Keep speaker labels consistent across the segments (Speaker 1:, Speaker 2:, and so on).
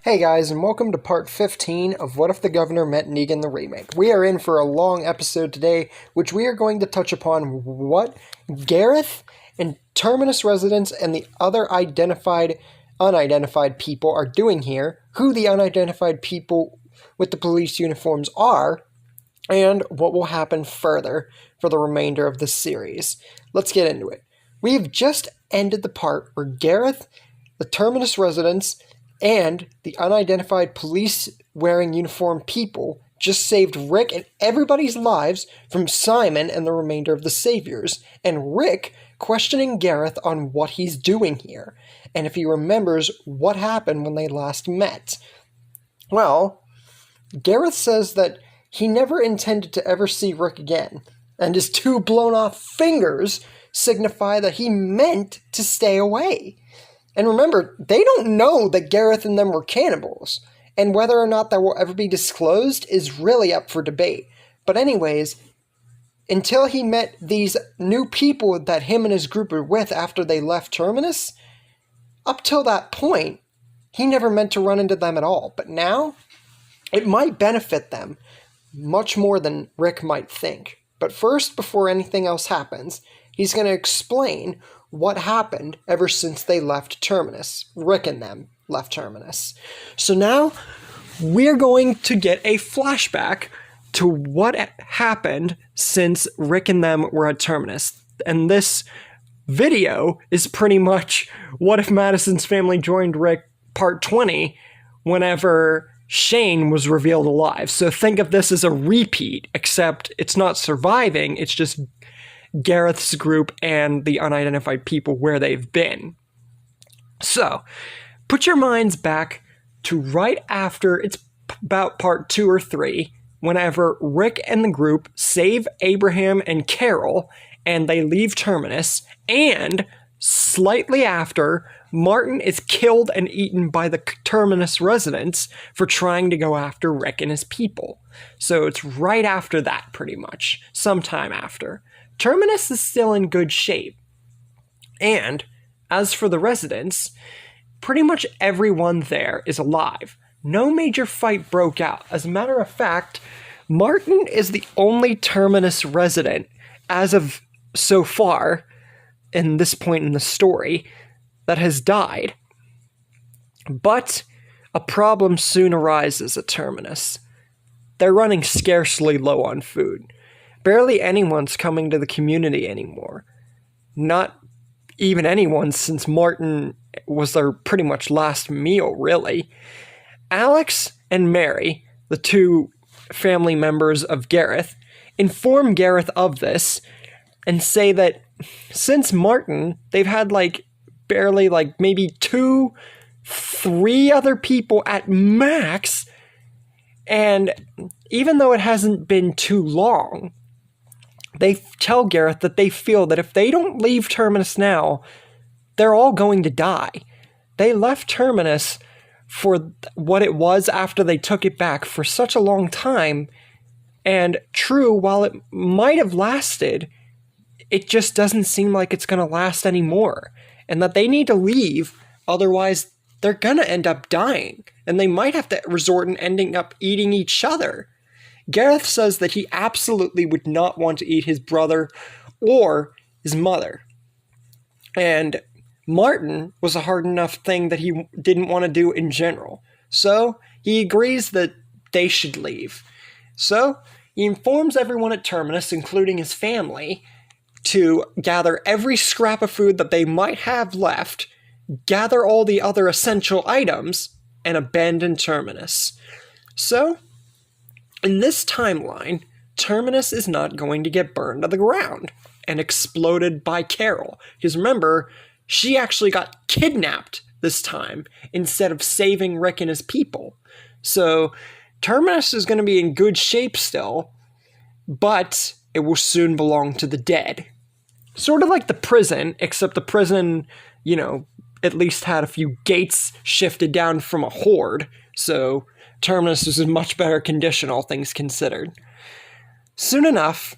Speaker 1: Hey guys, and welcome to part 15 of What If the Governor Met Negan the Remake. We are in for a long episode today, which we are going to touch upon what Gareth and Terminus residents and the other unidentified people are doing here, who the unidentified people with the police uniforms are, and what will happen further for the remainder of the series. Let's get into it. We've just ended the part where Gareth, the Terminus residents, and the unidentified police-wearing uniform people just saved Rick and everybody's lives from Simon and the remainder of the Saviors, and Rick questioning Gareth on what he's doing here, and if he remembers what happened when they last met. Well, Gareth says that he never intended to ever see Rick again, and his two blown-off fingers signify that he meant to stay away. And remember, they don't know that Gareth and them were cannibals, and whether or not that will ever be disclosed is really up for debate. But anyways, until he met these new people that him and his group were with after they left Terminus, up till that point, he never meant to run into them at all. But now, it might benefit them much more than Rick might think. But first, before anything else happens, he's going to explain what happened ever since they left Terminus. Rick and them left Terminus. So now we're going to get a flashback to what happened since Rick and them were at Terminus. And this video is pretty much What If Madison's Family Joined Rick Part 20 whenever Shane was revealed alive. So think of this as a repeat, except it's not surviving, it's just Gareth's group and the unidentified people where they've been. So, put your minds back to right after, it's about part 2 or 3, whenever Rick and the group save Abraham and Carol, and they leave Terminus, and slightly after, Martin is killed and eaten by the Terminus residents for trying to go after Rick and his people. So it's right after that, pretty much, sometime after. Terminus is still in good shape. And, as for the residents, pretty much everyone there is alive. No major fight broke out. As a matter of fact, Martin is the only Terminus resident, as of so far, in this point in the story, that has died. But a problem soon arises at Terminus. They're running scarcely low on food. Barely anyone's coming to the community anymore. Not even anyone since Martin was their pretty much last meal, really. Alex and Mary, the two family members of Gareth, inform Gareth of this and say that since Martin, they've had barely maybe 2-3 other people at max, and even though it hasn't been too long, they tell Gareth that they feel that if they don't leave Terminus now, they're all going to die. They left Terminus for what it was after they took it back for such a long time, and true, while it might have lasted, it just doesn't seem like it's going to last anymore, and that they need to leave, otherwise they're going to end up dying, and they might have to resort and ending up eating each other. Gareth says that he absolutely would not want to eat his brother or his mother. And Martin was a hard enough thing that he didn't want to do in general. So he agrees that they should leave. So he informs everyone at Terminus, including his family, to gather every scrap of food that they might have left, gather all the other essential items, and abandon Terminus. So, in this timeline, Terminus is not going to get burned to the ground and exploded by Carol. Because remember, she actually got kidnapped this time instead of saving Rick and his people. So, Terminus is going to be in good shape still, but it will soon belong to the dead. Sort of like the prison, except the prison, at least had a few gates shifted down from a horde, so Terminus was in much better condition, all things considered. Soon enough,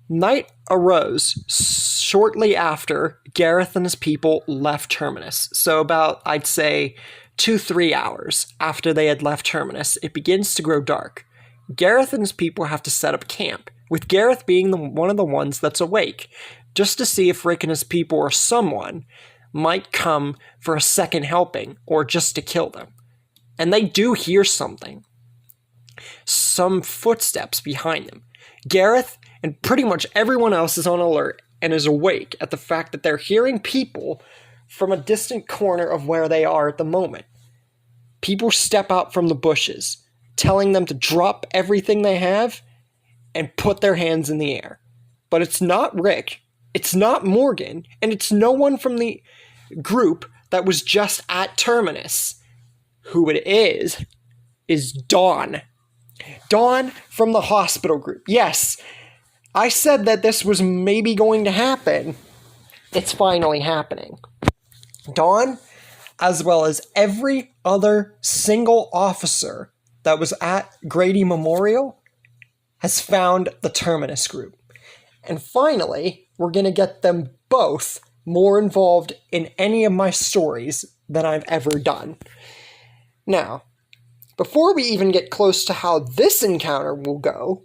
Speaker 1: night arose shortly after Gareth and his people left Terminus. So about, I'd say, 2-3 hours after they had left Terminus, it begins to grow dark. Gareth and his people have to set up camp, with Gareth being one of the ones that's awake, just to see if Rick and his people or someone might come for a second helping, or just to kill them. And they do hear something. Some footsteps behind them. Gareth and pretty much everyone else is on alert and is awake at the fact that they're hearing people from a distant corner of where they are at the moment. People step out from the bushes, telling them to drop everything they have and put their hands in the air. But it's not Rick, it's not Morgan, and it's no one from the group that was just at Terminus. Who it is Dawn. Dawn from the hospital group. Yes, I said that this was maybe going to happen. It's finally happening. Dawn, as well as every other single officer that was at Grady Memorial, has found the Terminus group. And finally, we're going to get them both more involved in any of my stories than I've ever done. Now, before we even get close to how this encounter will go,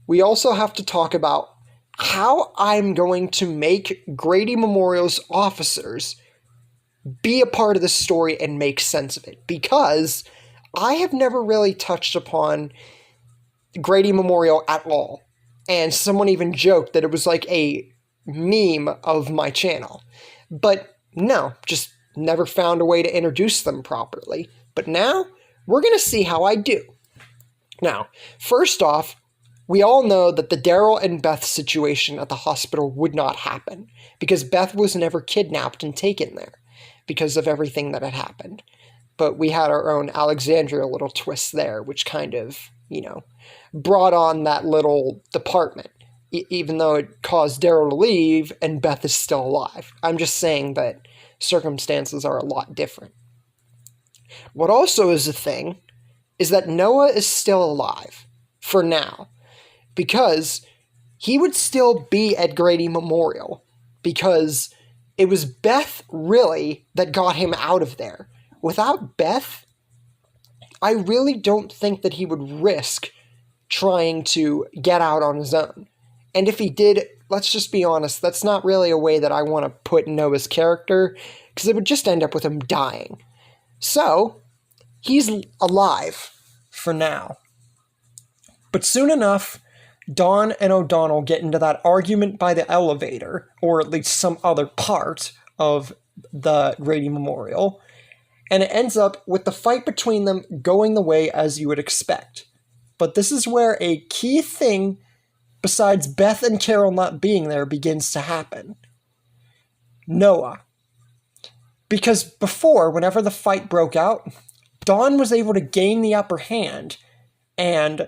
Speaker 1: we also have to talk about how I'm going to make Grady Memorial's officers be a part of the story and make sense of it. Because I have never really touched upon Grady Memorial at all. And someone even joked that it was like a meme of my channel. But no, just never found a way to introduce them properly. But now, we're going to see how I do. Now, first off, we all know that the Daryl and Beth situation at the hospital would not happen, because Beth was never kidnapped and taken there, because of everything that had happened. But we had our own Alexandria little twist there, which kind of, brought on that little department, even though it caused Daryl to leave and Beth is still alive. I'm just saying that circumstances are a lot different. What also is a thing is that Noah is still alive, for now, because he would still be at Grady Memorial, because it was Beth, really, that got him out of there. Without Beth, I really don't think that he would risk trying to get out on his own. And if he did, let's just be honest, that's not really a way that I want to put Noah's character, because it would just end up with him dying. So, he's alive for now. But soon enough, Dawn and O'Donnell get into that argument by the elevator, or at least some other part of the Grady Memorial, and it ends up with the fight between them going the way as you would expect. But this is where a key thing, besides Beth and Carol not being there, begins to happen. Noah. Because before, whenever the fight broke out, Dawn was able to gain the upper hand and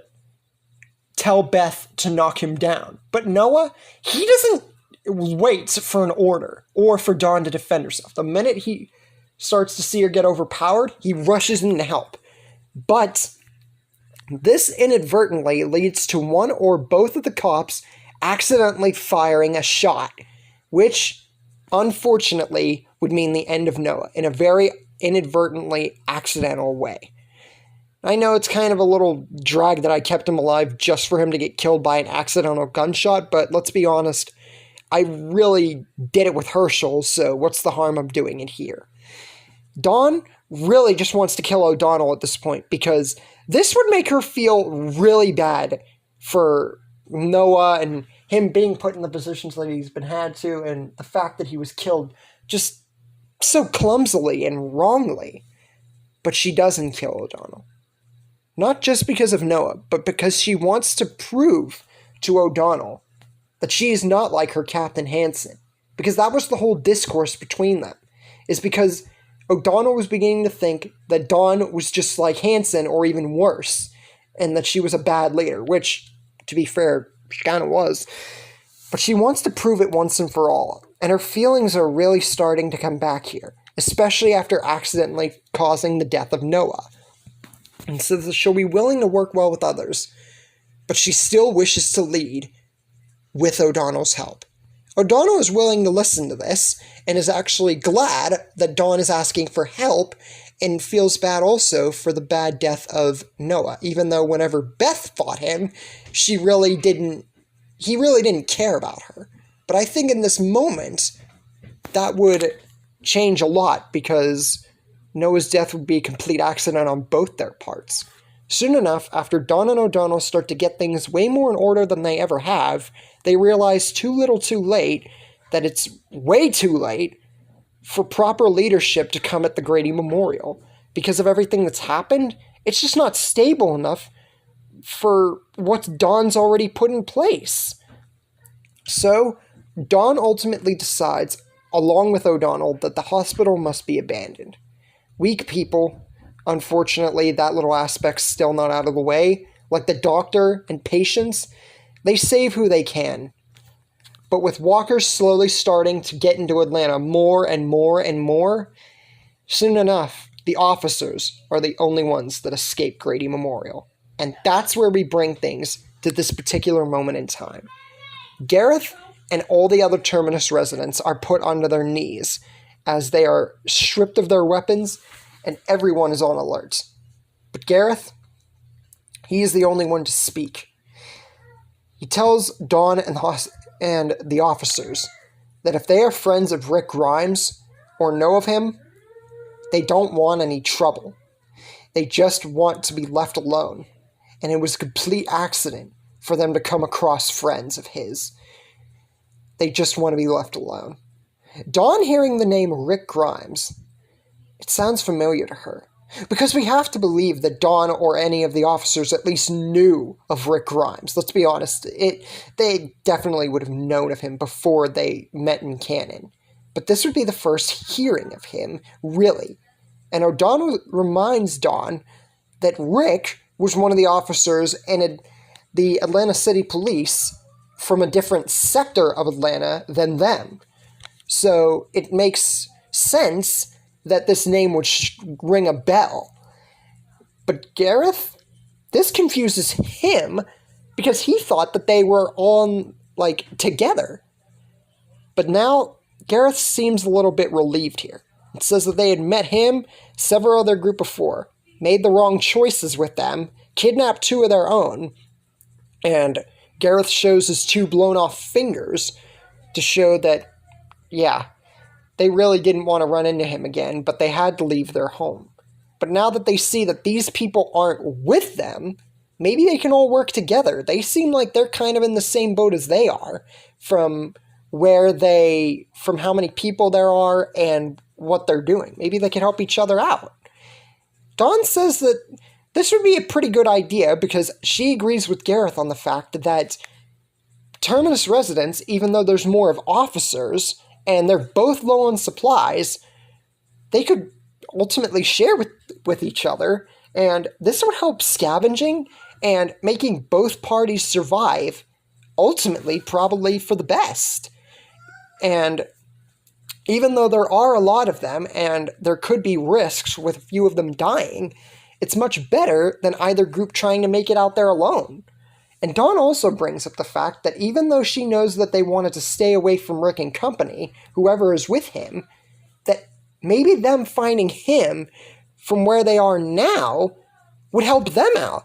Speaker 1: tell Beth to knock him down. But Noah, he doesn't wait for an order or for Dawn to defend herself. The minute he starts to see her get overpowered, he rushes in to help. But this inadvertently leads to one or both of the cops accidentally firing a shot, which, unfortunately, would mean the end of Noah in a very inadvertently accidental way. I know it's kind of a little drag that I kept him alive just for him to get killed by an accidental gunshot, but let's be honest, I really did it with Herschel, so what's the harm of doing it here? Dawn really just wants to kill O'Donnell at this point, because this would make her feel really bad for Noah and him being put in the positions that he's been had to, and the fact that he was killed just so clumsily and wrongly. But she doesn't kill O'Donnell. Not just because of Noah, but because she wants to prove to O'Donnell that she is not like her Captain Hansen. Because that was the whole discourse between them. Is because O'Donnell was beginning to think that Dawn was just like Hansen, or even worse, and that she was a bad leader, which, to be fair, she kind of was. But she wants to prove it once and for all, and her feelings are really starting to come back here, especially after accidentally causing the death of Noah. And so she'll be willing to work well with others, but she still wishes to lead with O'Donnell's help. O'Donnell is willing to listen to this, and is actually glad that Dawn is asking for help, and feels bad also for the bad death of Noah, even though whenever Beth fought him, he really didn't care about her. But I think in this moment, that would change a lot because Noah's death would be a complete accident on both their parts. Soon enough, after Dawn and O'Donnell start to get things way more in order than they ever have, they realize too little too late that it's way too late for proper leadership to come at the Grady Memorial. Because of everything that's happened, it's just not stable enough for what Dawn's already put in place. So, Dawn ultimately decides, along with O'Donnell, that the hospital must be abandoned. Weak people, unfortunately, that little aspect's still not out of the way. Like the doctor and patients, they save who they can. But with walkers slowly starting to get into Atlanta more and more and more, soon enough, the officers are the only ones that escape Grady Memorial. And that's where we bring things to this particular moment in time. Gareth and all the other Terminus residents are put onto their knees as they are stripped of their weapons and everyone is on alert. But Gareth, he is the only one to speak. He tells Dawn and the officers that if they are friends of Rick Grimes or know of him, they don't want any trouble. They just want to be left alone. And it was a complete accident for them to come across friends of his. They just want to be left alone. Dawn, hearing the name Rick Grimes, it sounds familiar to her. Because we have to believe that Dawn or any of the officers at least knew of Rick Grimes. Let's be honest. They definitely would have known of him before they met in canon. But this would be the first hearing of him, really. And O'Donnell reminds Dawn that Rick was one of the officers in the Atlanta City Police from a different sector of Atlanta than them. So it makes sense that this name would ring a bell. But Gareth, this confuses him because he thought that they were on, together. But now Gareth seems a little bit relieved here. It says that they had met him, several other group before, made the wrong choices with them, kidnapped two of their own, and Gareth shows his two blown off fingers to show that, yeah, they really didn't want to run into him again, but they had to leave their home. But now that they see that these people aren't with them, maybe they can all work together. They seem like they're kind of in the same boat as they are, from how many people there are and what they're doing. Maybe they can help each other out. Dawn says that this would be a pretty good idea because she agrees with Gareth on the fact that Terminus residents, even though there's more of officers and they're both low on supplies, they could ultimately share with each other, and this would help scavenging and making both parties survive, ultimately probably for the best. And even though there are a lot of them and there could be risks with a few of them dying, it's much better than either group trying to make it out there alone. And Dawn also brings up the fact that even though she knows that they wanted to stay away from Rick and company, whoever is with him, that maybe them finding him from where they are now would help them out.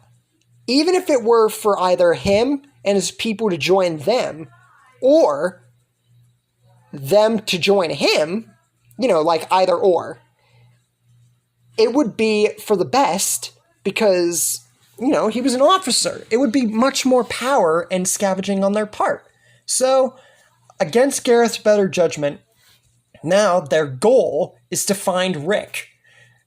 Speaker 1: Even if it were for either him and his people to join them, or them to join him, either or. It would be for the best because, he was an officer. It would be much more power and scavenging on their part. So, against Gareth's better judgment, now their goal is to find Rick,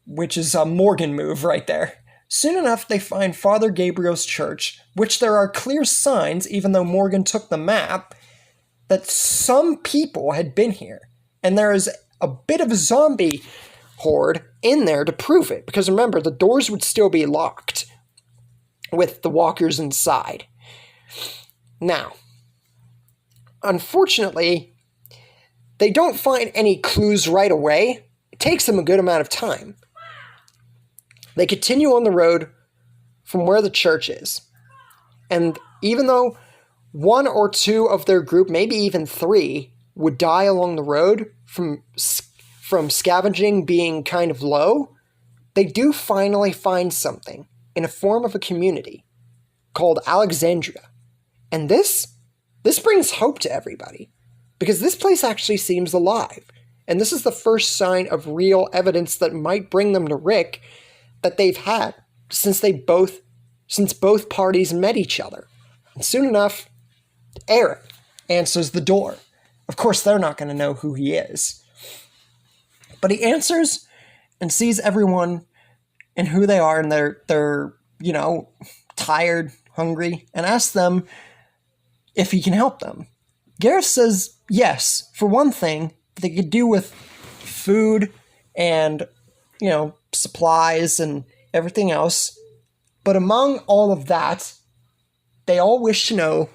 Speaker 1: which is a Morgan move right there. Soon enough, they find Father Gabriel's church, which there are clear signs, even though Morgan took the map, that some people had been here. And there is a bit of a zombie horde in there to prove it. Because remember, the doors would still be locked with the walkers inside. Now, unfortunately, they don't find any clues right away. It takes them a good amount of time. They continue on the road from where the church is. And even though one or two of their group, maybe even three, would die along the road from scavenging being kind of low, they do finally find something in a form of a community called Alexandria. And this brings hope to everybody, because this place actually seems alive. And this is the first sign of real evidence that might bring them to Rick that they've had since both parties met each other. And soon enough, Aaron answers the door. Of course, they're not going to know who he is. But he answers and sees everyone and who they are, and they're tired, hungry, and asks them if he can help them. Gareth says yes, for one thing, they could do with food and, supplies and everything else. But among all of that, they all wish to know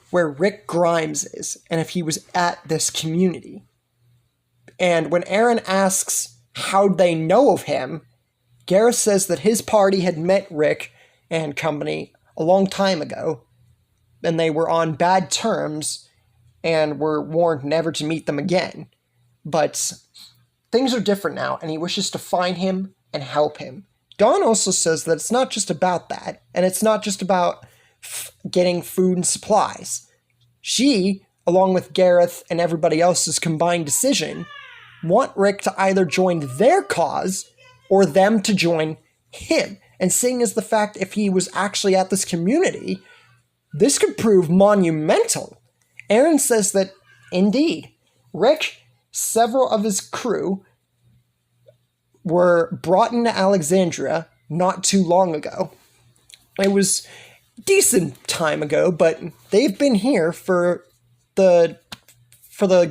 Speaker 1: where Rick Grimes is and if he was at this community. And when Aaron asks how they know of him, Gareth says that his party had met Rick and company a long time ago, and they were on bad terms and were warned never to meet them again. But things are different now, and he wishes to find him and help him. Dawn also says that it's not just about that, and it's not just about getting food and supplies. She, along with Gareth and everybody else's combined decision, want Rick to either join their cause or them to join him. And seeing as the fact if he was actually at this community, this could prove monumental. Aaron says that, indeed, Rick, several of his crew, were brought into Alexandria not too long ago. It was decent time ago, but they've been here for the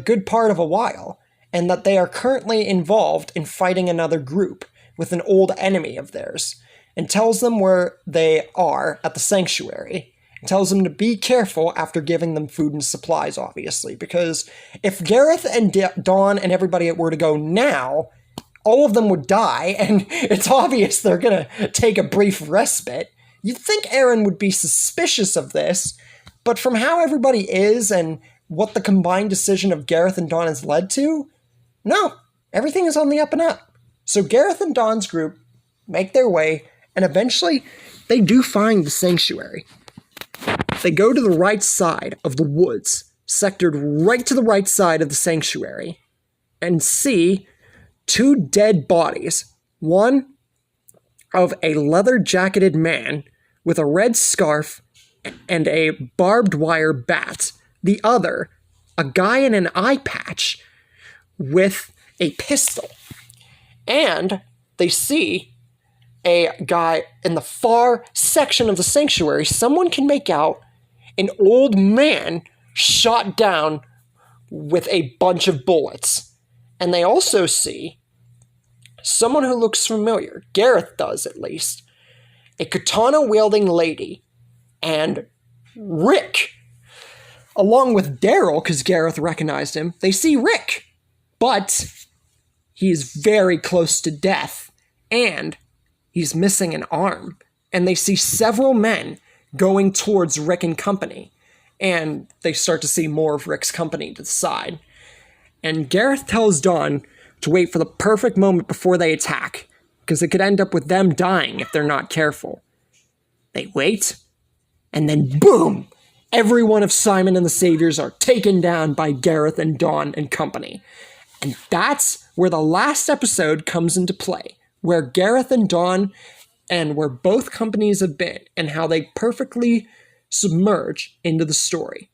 Speaker 1: good part of a while, and that they are currently involved in fighting another group with an old enemy of theirs, and tells them where they are at the sanctuary. And tells them to be careful after giving them food and supplies, obviously, because if Gareth and Dawn and everybody were to go now, all of them would die, and it's obvious they're gonna take a brief respite. You'd think Aaron would be suspicious of this, but from how everybody is and what the combined decision of Gareth and Dawn has led to, no, everything is on the up and up. So Gareth and Dawn's group make their way, and eventually they do find the sanctuary. They go to the right side of the woods, sectored right to the right side of the sanctuary, and see two dead bodies. One of a leather-jacketed man with a red scarf and a barbed wire bat. The other, a guy in an eye patch with a pistol. And they see a guy in the far section of the sanctuary. Someone can make out an old man shot down with a bunch of bullets. And they also see someone who looks familiar. Gareth does, at least. A katana-wielding lady. And Rick, along with Daryl, because Gareth recognized him, they see Rick. But he is very close to death. And he's missing an arm. And they see several men going towards Rick and company. And they start to see more of Rick's company to the side. And Gareth tells Dawn to wait for the perfect moment before they attack, because it could end up with them dying if they're not careful. They wait, and then boom! Every one of Simon and the Saviors are taken down by Gareth and Dawn and company. And that's where the last episode comes into play, where Gareth and Dawn and where both companies have been, and how they perfectly submerge into the story.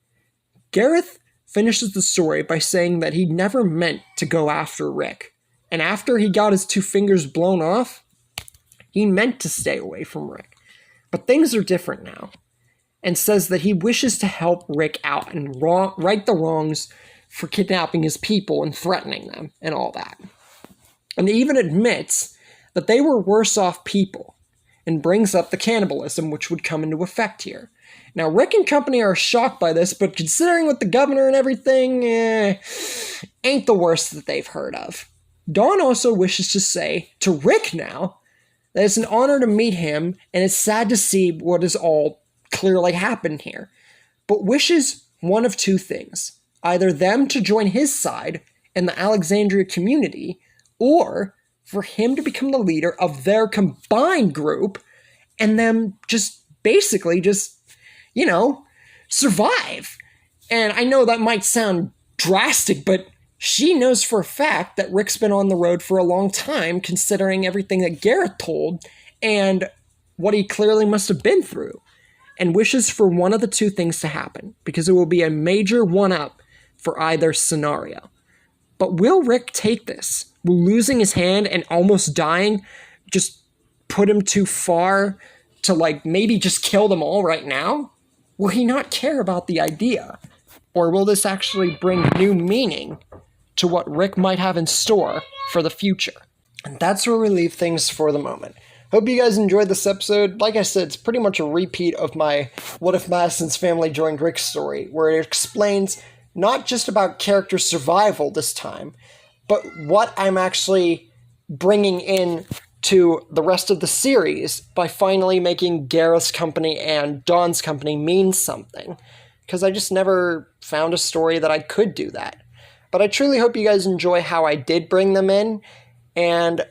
Speaker 1: Gareth finishes the story by saying that he never meant to go after Rick. And after he got his 2 fingers blown off, he meant to stay away from Rick. But things are different now. And says that he wishes to help Rick out and right the wrongs for kidnapping his people and threatening them and all that. And he even admits that they were worse off people, and brings up the cannibalism which would come into effect here. Now, Rick and company are shocked by this, but considering with the governor and everything, ain't the worst that they've heard of. Dawn also wishes to say to Rick now that it's an honor to meet him, and it's sad to see what has all clearly happened here, but wishes one of 2 things. Either them to join his side in the Alexandria community, or for him to become the leader of their combined group and them just basically survive. And I know that might sound drastic, but she knows for a fact that Rick's been on the road for a long time, considering everything that Gareth told and what he clearly must have been through, and wishes for one of the two things to happen, because it will be a major one-up for either scenario. But will Rick take this? Will losing his hand and almost dying just put him too far to maybe just kill them all right now? Will he not care about the idea? Or will this actually bring new meaning to what Rick might have in store for the future? And that's where we leave things for the moment. Hope you guys enjoyed this episode. Like I said, it's pretty much a repeat of my What If Madison's Family Joined Rick story, where it explains not just about character survival this time, but what I'm actually bringing in to the rest of the series by finally making Gareth's company and Dawn's company mean something. Because I just never found a story that I could do that. But I truly hope you guys enjoy how I did bring them in, and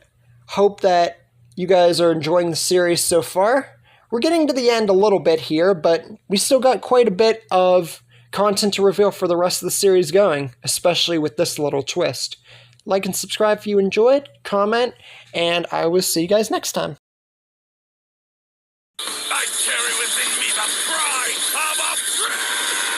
Speaker 1: hope that you guys are enjoying the series so far. We're getting to the end a little bit here, but we still got quite a bit of content to reveal for the rest of the series going, especially with this little twist. Like and subscribe if you enjoyed, comment, and I will see you guys next time.
Speaker 2: I carry within me the pride of a prince!